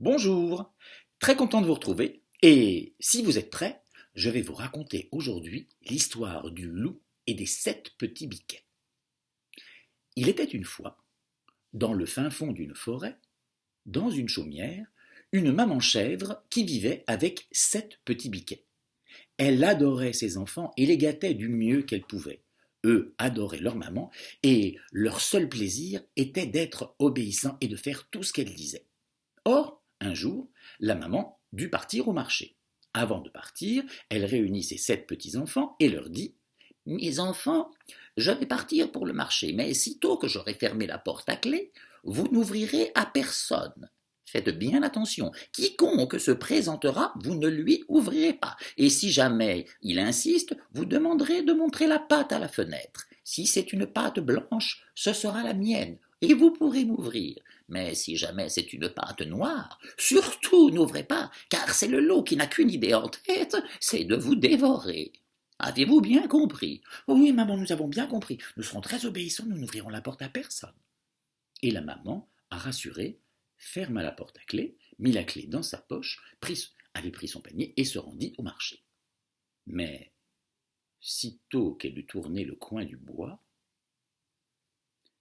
Bonjour, très content de vous retrouver. Et si vous êtes prêts, je vais vous raconter aujourd'hui l'histoire du loup et des 7 petits biquets. Il était une fois, dans le fin fond d'une forêt, dans une chaumière, une maman chèvre qui vivait avec 7 petits biquets. Elle adorait ses enfants et les gâtait du mieux qu'elle pouvait. Eux adoraient leur maman et leur seul plaisir était d'être obéissants et de faire tout ce qu'elle disait. Or, un jour, la maman dut partir au marché. Avant de partir, elle réunit ses 7 petits-enfants et leur dit « Mes enfants, je vais partir pour le marché, mais sitôt que j'aurai fermé la porte à clé, vous n'ouvrirez à personne. Faites bien attention, quiconque se présentera, vous ne lui ouvrirez pas, et si jamais il insiste, vous demanderez de montrer la patte à la fenêtre. Si c'est une patte blanche, ce sera la mienne, et vous pourrez m'ouvrir. Mais si jamais c'est une pâte noire, surtout n'ouvrez pas, car c'est le loup qui n'a qu'une idée en tête, c'est de vous dévorer. Avez-vous bien compris? Oui, maman, nous avons bien compris. Nous serons très obéissants, nous n'ouvrirons la porte à personne. Et la maman, rassurée, ferma la porte à clé, mit la clé dans sa poche, avait pris son panier et se rendit au marché. Mais, sitôt qu'elle eut tourné le coin du bois,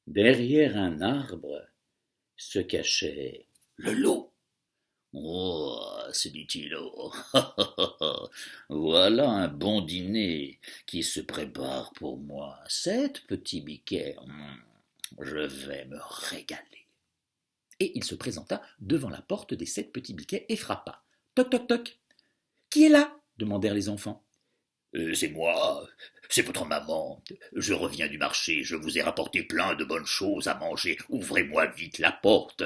derrière un arbre se cachait le loup. Oh, se dit-il, oh, voilà un bon dîner qui se prépare pour moi. 7 petits biquets, je vais me régaler. Et il se présenta devant la porte des 7 petits biquets et frappa. Toc, toc, toc. Qui est là? Demandèrent les enfants. C'est moi, c'est votre maman. Je reviens du marché, je vous ai rapporté plein de bonnes choses à manger. Ouvrez-moi vite la porte.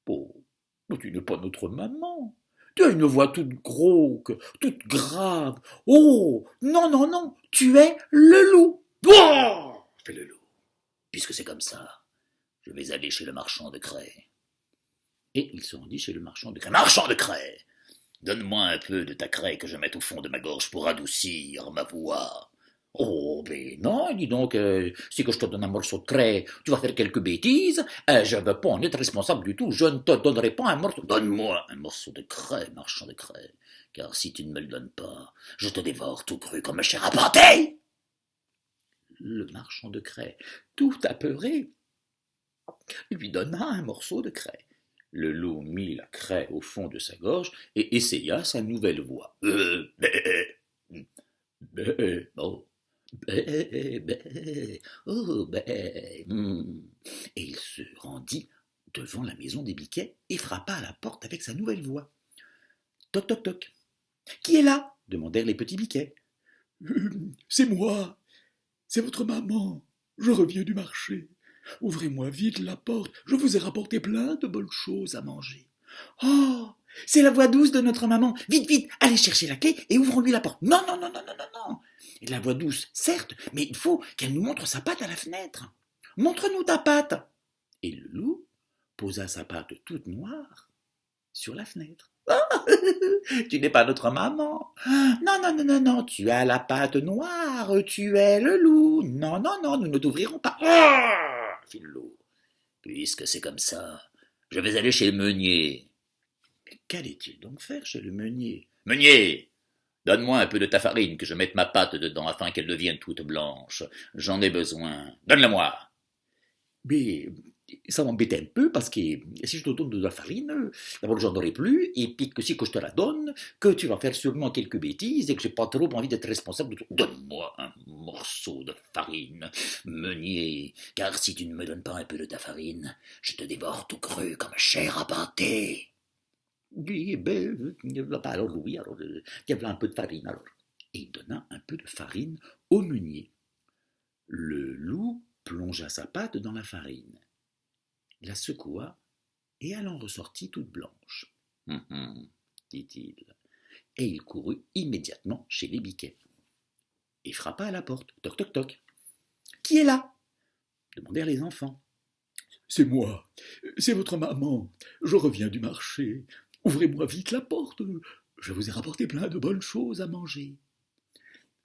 Oh, mais tu n'es pas notre maman. Tu as une voix toute glauque, toute grave. Oh, non, non, non, tu es le loup. Oh fait le loup. Puisque c'est comme ça, je vais aller chez le marchand de craie. Et il se rendit chez le marchand de craie. Marchand de craie, donne-moi un peu de ta craie que je mette au fond de ma gorge pour adoucir ma voix. Oh, ben non, dis donc, si que je te donne un morceau de craie, tu vas faire quelques bêtises. Je ne veux pas en être responsable du tout. Je ne te donnerai pas un morceau. Donne-moi un morceau de craie, marchand de craie, car si tu ne me le donnes pas, je te dévore tout cru comme un chien à pâté. Le marchand de craie, tout apeuré, lui donna un morceau de craie. Le loup mit la craie au fond de sa gorge et essaya sa nouvelle voix. Oh. Oh, et il se rendit devant la maison des biquets et frappa à la porte avec sa nouvelle voix. Toc, toc, toc. Qui est là? Demandèrent les petits biquets. C'est moi, c'est votre maman. Je reviens du marché. Ouvrez-moi vite la porte, je vous ai rapporté plein de bonnes choses à manger. Oh, c'est la voix douce de notre maman. Vite, vite, allez chercher la clé et ouvrons-lui la porte. Non, non, non, non, non, non, non. Et la voix douce, certes, mais il faut qu'elle nous montre sa patte à la fenêtre. Montre-nous ta patte. Et le loup posa sa patte toute noire sur la fenêtre. Ah, tu n'es pas notre maman. Non, non, non, non, non, tu as la patte noire, tu es le loup. Non, non, non, nous ne t'ouvrirons pas. Fit le loup. Puisque c'est comme ça, je vais aller chez le meunier. Mais qu'allait-il donc faire chez le meunier? Meunier, donne-moi un peu de ta farine, que je mette ma pâte dedans afin qu'elle devienne toute blanche. J'en ai besoin. Donne-la-moi. Mais ça m'embêtait un peu parce que si je te donne de la farine, d'abord j'en aurai plus, et puis que si que je te la donne, que tu vas faire sûrement quelques bêtises et que j'ai pas trop envie d'être responsable de tout. Donne-moi un morceau de farine, meunier, car si tu ne me donnes pas un peu de ta farine, je te dévore tout cru comme chair à pâté. Oui, ben, alors oui, alors il y avait un peu de farine alors. Et il donna un peu de farine au meunier. Le loup plongea sa patte dans la farine, la secoua, et elle en ressortit toute blanche. Dit-il, et il courut immédiatement chez les biquets, et frappa à la porte. Toc, toc, toc. Qui est là? Demandèrent les enfants. C'est moi, c'est votre maman. Je reviens du marché. Ouvrez-moi vite la porte, je vous ai rapporté plein de bonnes choses à manger.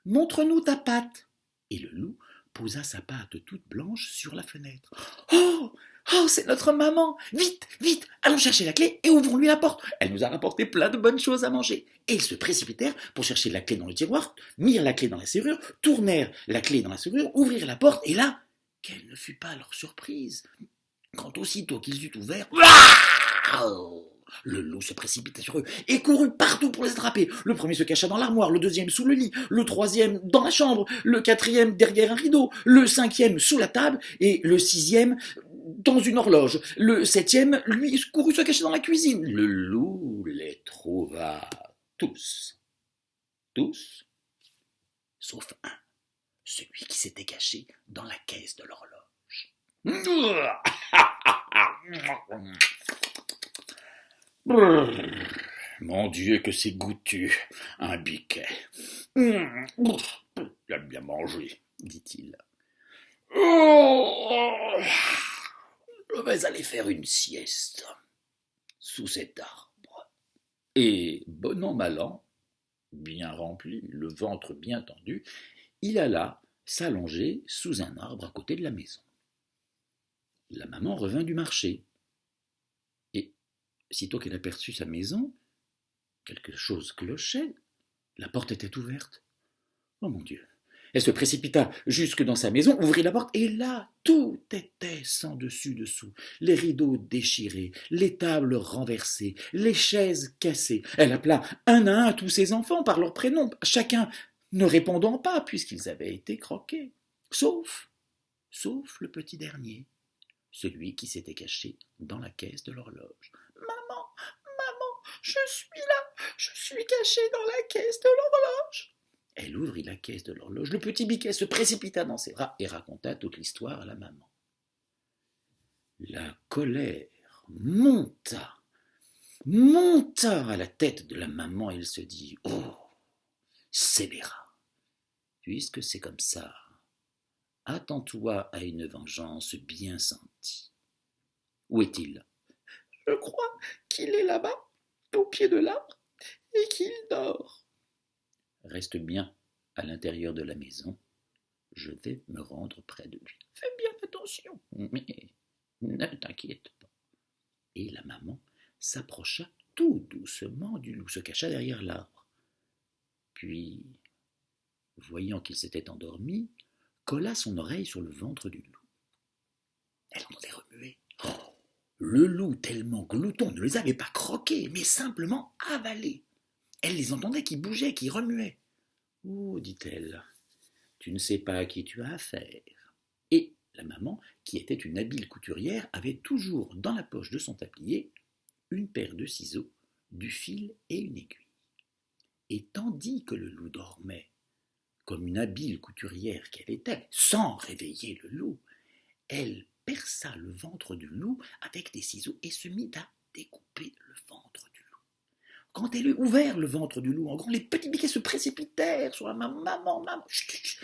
Montre-nous ta patte. Et le loup posa sa patte toute blanche sur la fenêtre. Oh, Oh, c'est notre maman! Vite, vite, allons chercher la clé et ouvrons-lui la porte. Elle nous a rapporté plein de bonnes choses à manger. Et ils se précipitèrent pour chercher la clé dans le tiroir, mirent la clé dans la serrure, tournèrent la clé dans la serrure, ouvrirent la porte, et là, quelle ne fut pas leur surprise quand aussitôt qu'ils eurent ouvert, le loup se précipita sur eux et courut partout pour les attraper. Le premier se cacha dans l'armoire, le deuxième sous le lit, le troisième dans la chambre, le quatrième derrière un rideau, le cinquième sous la table et le sixième dans une horloge. Le septième, lui, courut se cacher dans la cuisine. Le loup les trouva tous, sauf un, celui qui s'était caché dans la caisse de l'horloge. Mon Dieu, que c'est goûtu, un biquet. J'aime bien manger, dit-il. Je vais aller faire une sieste sous cet arbre. Et, bon an, mal an, bien rempli, le ventre bien tendu, il alla s'allonger sous un arbre à côté de la maison. La maman revint du marché. Et, sitôt qu'elle aperçut sa maison, quelque chose clochait. La porte était ouverte. Oh mon Dieu! Elle se précipita jusque dans sa maison, ouvrit la porte, et là, tout était sans dessus-dessous. Les rideaux déchirés, les tables renversées, les chaises cassées. Elle appela un à un tous ses enfants par leur prénom, chacun ne répondant pas, puisqu'ils avaient été croqués. Sauf le petit dernier, celui qui s'était caché dans la caisse de l'horloge. « Maman, je suis caché dans la caisse de l'horloge !» Elle ouvrit la caisse de l'horloge. Le petit biquet se précipita dans ses bras et raconta toute l'histoire à la maman. La colère monta à la tête de la maman et elle se dit « Oh, scélérat, puisque c'est comme ça, attends-toi à une vengeance bien sentie. Où est-il ? Je crois qu'il est là-bas, au pied de l'arbre, et qu'il dort. Reste bien à l'intérieur de la maison, je vais me rendre près de lui. Fais bien attention, mais ne t'inquiète pas. » Et la maman s'approcha tout doucement du loup, se cacha derrière l'arbre. Puis, voyant qu'il s'était endormi, colla son oreille sur le ventre du loup. Elle entendait remuer. Oh, le loup, tellement glouton, ne les avait pas croqués, mais simplement avalés. Elle les entendait qui bougeaient, qui remuaient. « Oh, dit-elle, tu ne sais pas à qui tu as affaire. » Et la maman, qui était une habile couturière, avait toujours dans la poche de son tablier une paire de ciseaux, du fil et une aiguille. Et tandis que le loup dormait, comme une habile couturière qu'elle était, sans réveiller le loup, elle perça le ventre du loup avec des ciseaux et se mit à découper le ventre du loup. Quand elle eut ouvert le ventre du loup en grand, les petits biquets se précipitèrent sur la maman. Maman, chut,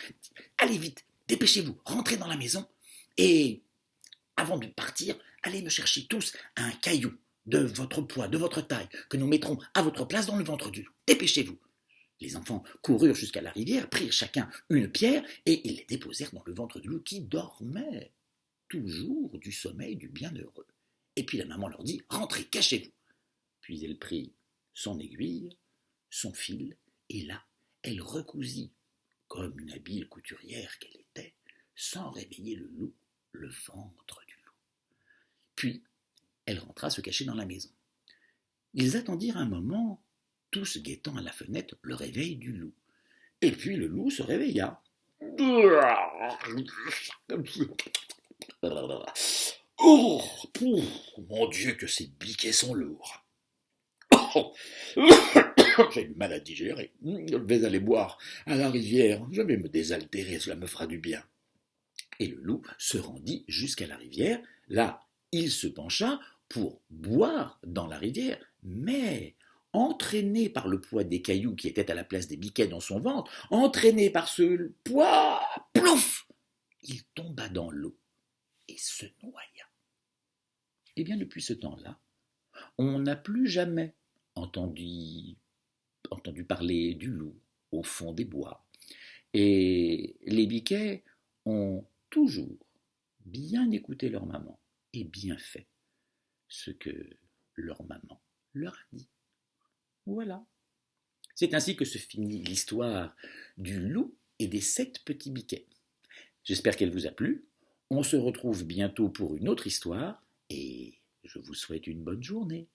allez vite, dépêchez-vous, rentrez dans la maison et, avant de partir, allez me chercher tous un caillou de votre poids, de votre taille, que nous mettrons à votre place dans le ventre du loup. Dépêchez-vous. Les enfants coururent jusqu'à la rivière, prirent chacun une pierre et ils les déposèrent dans le ventre du loup qui dormait, toujours du sommeil du bienheureux. Et puis la maman leur dit « Rentrez, cachez-vous !» Puis elle prit son aiguille, son fil, et là, elle recousit, comme une habile couturière qu'elle était, sans réveiller le loup, le ventre du loup. Puis, elle rentra se cacher dans la maison. Ils attendirent un moment, tous guettant à la fenêtre le réveil du loup. Et puis le loup se réveilla. Oh, mon Dieu, que ces biquets sont lourds. J'ai du mal à digérer. Je vais aller boire à la rivière. Je vais me désaltérer, cela me fera du bien. Et le loup se rendit jusqu'à la rivière. Là, il se pencha pour boire dans la rivière, mais entraîné par le poids des cailloux qui étaient à la place des biquets dans son ventre, entraîné par ce poids, plouf, il tomba dans l'eau et se noya. Et bien depuis ce temps-là, on n'a plus jamais entendu parler du loup au fond des bois. Et les biquets ont toujours bien écouté leur maman. et bien fait ce que leur maman leur a dit. Voilà. C'est ainsi que se finit l'histoire du loup et des 7 petits biquets. J'espère qu'elle vous a plu. On se retrouve bientôt pour une autre histoire et je vous souhaite une bonne journée.